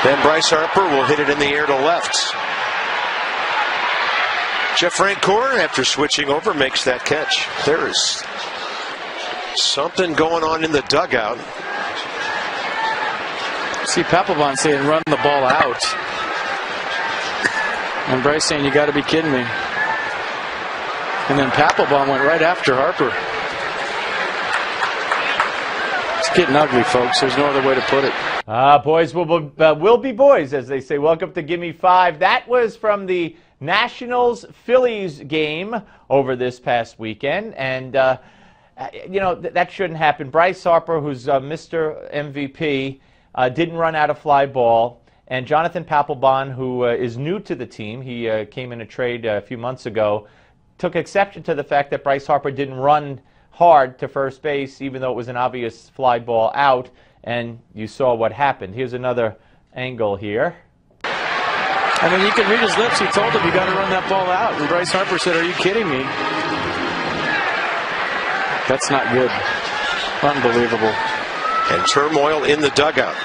Then Bryce Harper will hit it in the air to left. Jeff Francoeur, after switching over, makes that catch. There is something going on in the dugout. See Papelbon saying run the ball out. And Bryce saying you got to be kidding me. And then Papelbon went right after Harper. It's getting ugly, folks. There's no other way to put it. Boys will be boys, as they say. Welcome to Gimme 5. That was from the Nationals-Phillies game over this past weekend. And, you know, that shouldn't happen. Bryce Harper, who's Mr. MVP, didn't run out a fly ball. And Jonathan Papelbon, who is new to the team, he came in a trade a few months ago, took exception to the fact that Bryce Harper didn't run hard to first base, even though it was an obvious fly ball out. And you saw what happened. Here's another angle here. I mean, you can read his lips. He told him you got to run that ball out. And Bryce Harper said, are you kidding me? That's not good. Unbelievable. And turmoil in the dugout.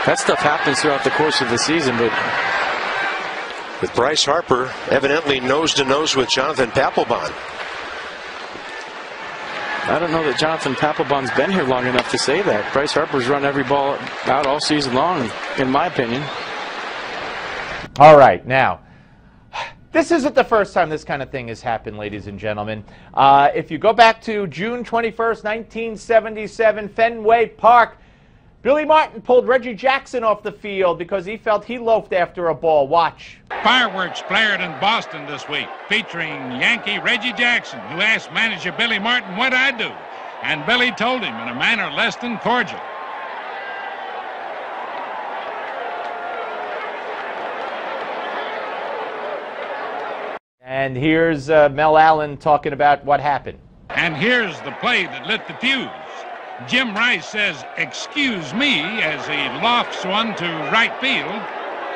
That stuff happens throughout the course of the season, but with Bryce Harper evidently nose-to-nose with Jonathan Papelbon. I don't know that Jonathan Papelbon's been here long enough to say that. Bryce Harper's run every ball out all season long, in my opinion. All right, now, this isn't the first time this kind of thing has happened, ladies and gentlemen. If you go back to June 21st, 1977, Fenway Park, Billy Martin pulled Reggie Jackson off the field because he felt he loafed after a ball. Watch. Fireworks flared in Boston this week, featuring Yankee Reggie Jackson, who asked manager Billy Martin what I'd do. And Billy told him in a manner less than cordial. And here's Mel Allen talking about what happened. And here's the play that lit the fuse. Jim Rice says, "Excuse me," as he lofts one to right field.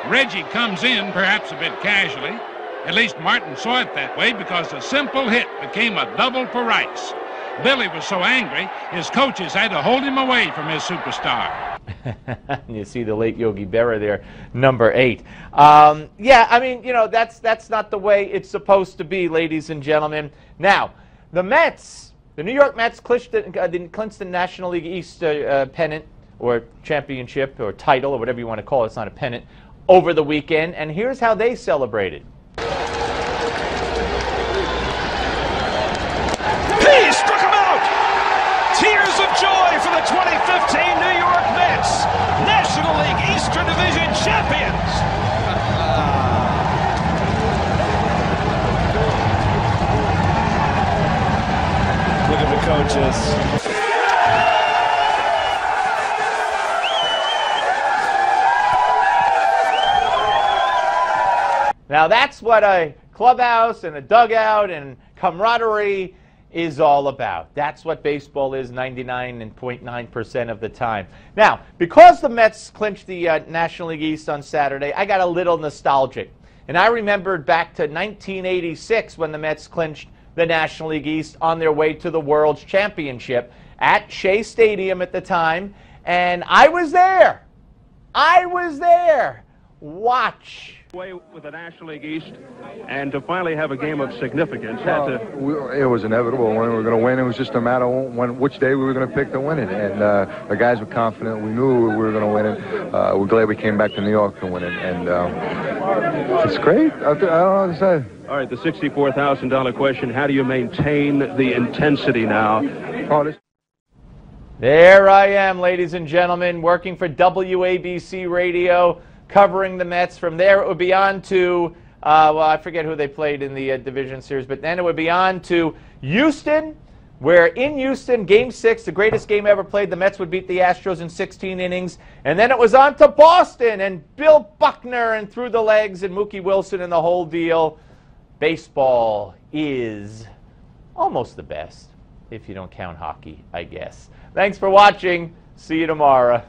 Reggie comes in, perhaps a bit casually. At least Martin saw it that way, because a simple hit became a double for Rice. Billy was so angry, his coaches had to hold him away from his superstar. You see the late Yogi Berra there, number 8. Yeah, I mean, you know, that's not the way it's supposed to be, ladies and gentlemen. Now, the Mets. The New York Mets clinched the National League East pennant, or championship, or title, or whatever you want to call it. It's not a pennant, over the weekend. And here's how they celebrated. He struck him out! Tears of joy for the 2015 New York Mets, National League Eastern Division champions! Look at the coaches. Now that's what a clubhouse and a dugout and camaraderie is all about. That's what baseball is 99.9% of the time. Now, because the Mets clinched the National League East on Saturday, I got a little nostalgic. And I remembered back to 1986 when the Mets clinched the National League East on their way to the World's Championship at Shea Stadium at the time, and I was there. I was there. Watch. With the National League East, and to finally have a game of significance. It was inevitable when we were going to win. It was just a matter of which day we were going to pick to win it, and the guys were confident. We knew we were going to win it. We're glad we came back to New York to win it, and it's great. I don't know what to say. All right, the $64,000 question: how do you maintain the intensity now? There I am, ladies and gentlemen, working for WABC Radio, covering the Mets. From there, it would be on to, well, I forget who they played in the division series, but then it would be on to Houston, where in Houston, Game 6, the greatest game ever played, the Mets would beat the Astros in 16 innings. And then it was on to Boston, and Bill Buckner, and through the legs, and Mookie Wilson, and the whole deal. Baseball is almost the best, if you don't count hockey, I guess. Thanks for watching. See you tomorrow.